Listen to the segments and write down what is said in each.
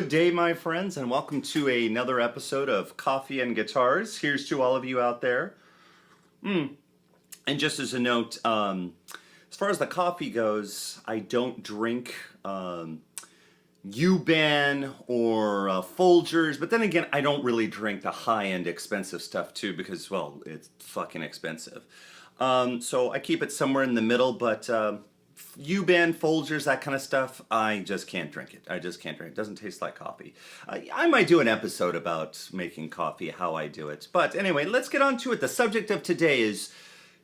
Good day, my friends, and welcome to another episode of Coffee and Guitars. Here's to all of you out there. And just as a note, as far as the coffee goes, I don't drink U-ban or Folgers, but then again, I don't really drink the high-end expensive stuff too because, well, it's fucking expensive. So I keep it somewhere in the middle, but U-ban, Folgers, that kind of stuff, I just can't drink it. I just can't drink it. It doesn't taste like coffee. I might do an episode about making coffee, how I do it. But anyway, let's get on to it. The subject of today is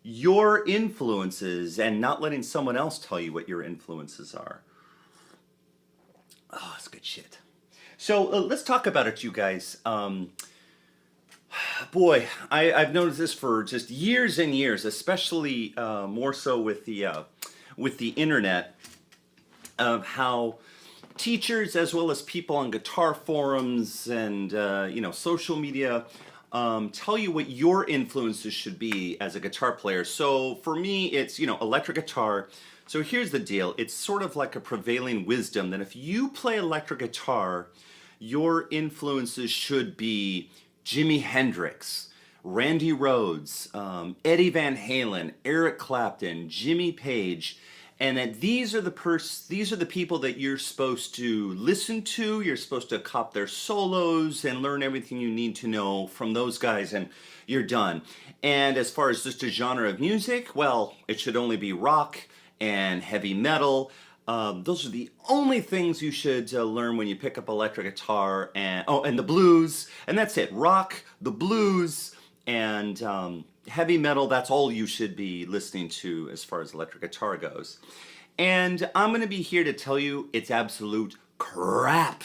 your influences and not letting someone else tell you what your influences are. Oh, it's good shit. So let's talk about it, you guys. Boy, I've noticed this for just years and years, especially more so with the internet, of how teachers as well as people on guitar forums and social media tell you what your influences should be as a guitar player. So for me, it's electric guitar. So here's the deal. It's sort of like a prevailing wisdom that if you play electric guitar, your influences should be Jimi Hendrix, Randy Rhoads, Eddie Van Halen, Eric Clapton, Jimmy Page, and that these are the people that you're supposed to listen to. You're supposed to cop their solos and learn everything you need to know from those guys, and you're done. And as far as just a genre of music, well, it should only be rock and heavy metal. Those are the only things you should learn when you pick up electric guitar, and the blues, and that's it. Rock, the blues, and heavy metal, that's all you should be listening to as far as electric guitar goes. And I'm going to be here to tell you it's absolute crap.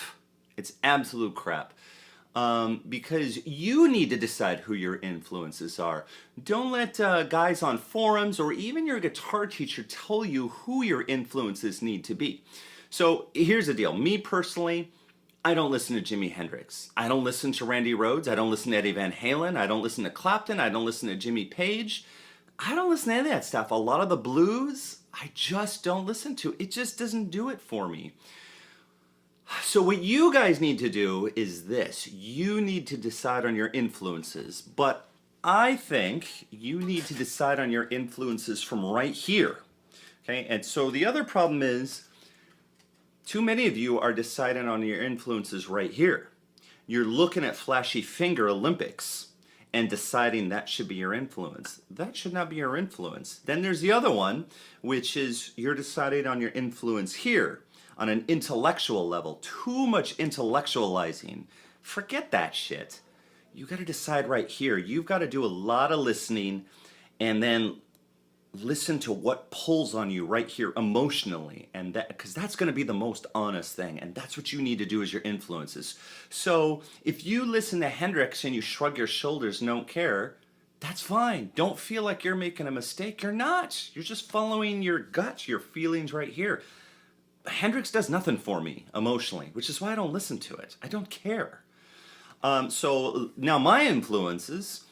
It's absolute crap. Because you need to decide who your influences are. Don't let guys on forums or even your guitar teacher tell you who your influences need to be. So here's the deal. Me personally, I don't listen to Jimi Hendrix. I don't listen to Randy Rhoads. I don't listen to Eddie Van Halen. I don't listen to Clapton. I don't listen to Jimmy Page. I don't listen to any of that stuff. A lot of the blues, I just don't listen to. It just doesn't do it for me. So what you guys need to do is this. You need to decide on your influences. But I think you need to decide on your influences from right here. Okay? And so the other problem is, too many of you are deciding on your influences right here. You're looking at Flashy Finger Olympics and deciding that should be your influence. That should not be your influence. Then there's the other one, which is you're deciding on your influence here on an intellectual level. Too much intellectualizing. Forget that shit. You got to decide right here. You've got to do a lot of listening and then listen to what pulls on you right here emotionally, and that, because that's going to be the most honest thing, and that's what you need to do as your influences. So if you listen to Hendrix and you shrug your shoulders and don't care, that's fine. Don't feel like you're making a mistake. You're not. You're just following your gut, your feelings right here. Hendrix does nothing for me emotionally, which is why I don't listen to it. I don't care. So now my influences,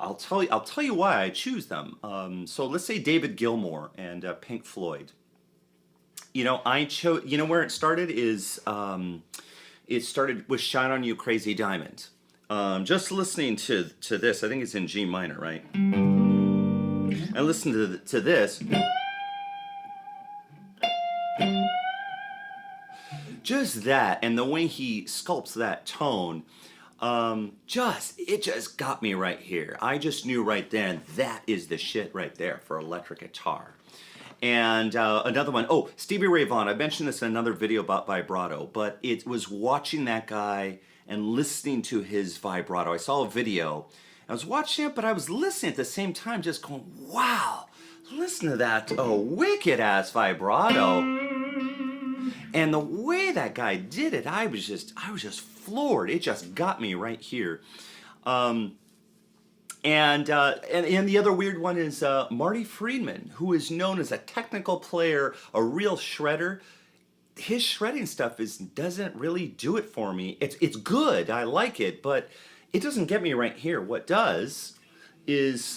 I'll tell you why I choose them. So let's say David Gilmour and Pink Floyd. I chose. Where it started is it started with "Shine on You, Crazy Diamond." Just listening to this, I think it's in G minor, right? And listen to this. Just that, and the way he sculpts that tone, it just got me right here. I just knew right then that is the shit right there for electric guitar. And another one, Stevie Ray Vaughan. I mentioned this in another video about vibrato, but it was watching that guy and listening to his vibrato. I saw a video, I was watching it, but I was listening at the same time, just going, wow, listen to that wicked ass vibrato. And the way that guy did it, I was just floored. It just got me right here. And the other weird one is Marty Friedman, who is known as a technical player, a real shredder. His shredding stuff doesn't really do it for me. It's good, I like it, but it doesn't get me right here. What does is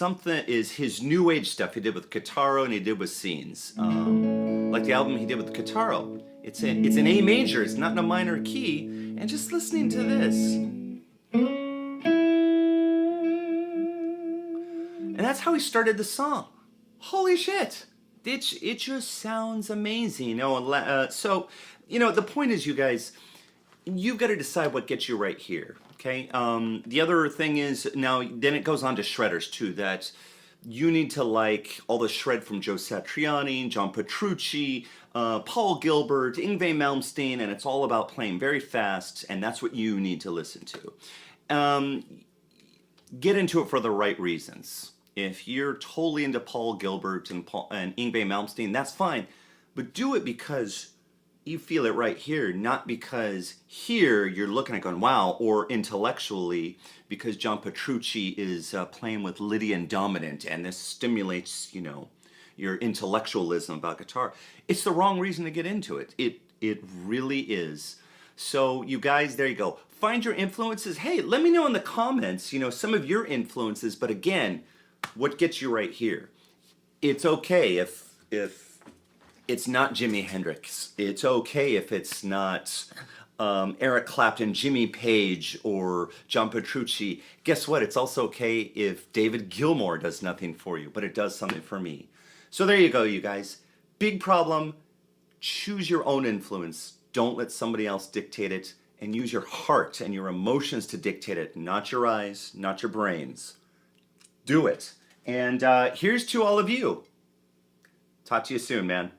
his new age stuff he did with Guitaro and he did with Scenes. Like the album he did with Guitaro. it's an A major. It's not in a minor key. And just listening to this, and that's how he started the song. Holy shit! It just sounds amazing. So the point is, you guys, you've got to decide what gets you right here. Okay. The other thing is now then it goes on to shredders too. That you need to like all the shred from Joe Satriani, John Petrucci, Paul Gilbert, Yngwie Malmsteen, and it's all about playing very fast, and that's what you need to listen to. Get into it for the right reasons. If you're totally into Paul Gilbert and Yngwie Malmsteen, that's fine, but do it because you feel it right here, not because here you're looking at going, wow, or intellectually because John Petrucci is playing with Lydian dominant and this stimulates, your intellectualism about guitar. It's the wrong reason to get into it. It really is. So you guys, there you go. Find your influences. Hey, let me know in the comments, some of your influences, but again, what gets you right here. It's okay if it's not Jimi Hendrix. It's okay if it's not Eric Clapton, Jimmy Page, or John Petrucci. Guess what? It's also okay if David Gilmour does nothing for you, but it does something for me. So there you go, you guys. Big problem. Choose your own influence. Don't let somebody else dictate it, and use your heart and your emotions to dictate it, not your eyes, not your brains. Do it. And here's to all of you. Talk to you soon, man.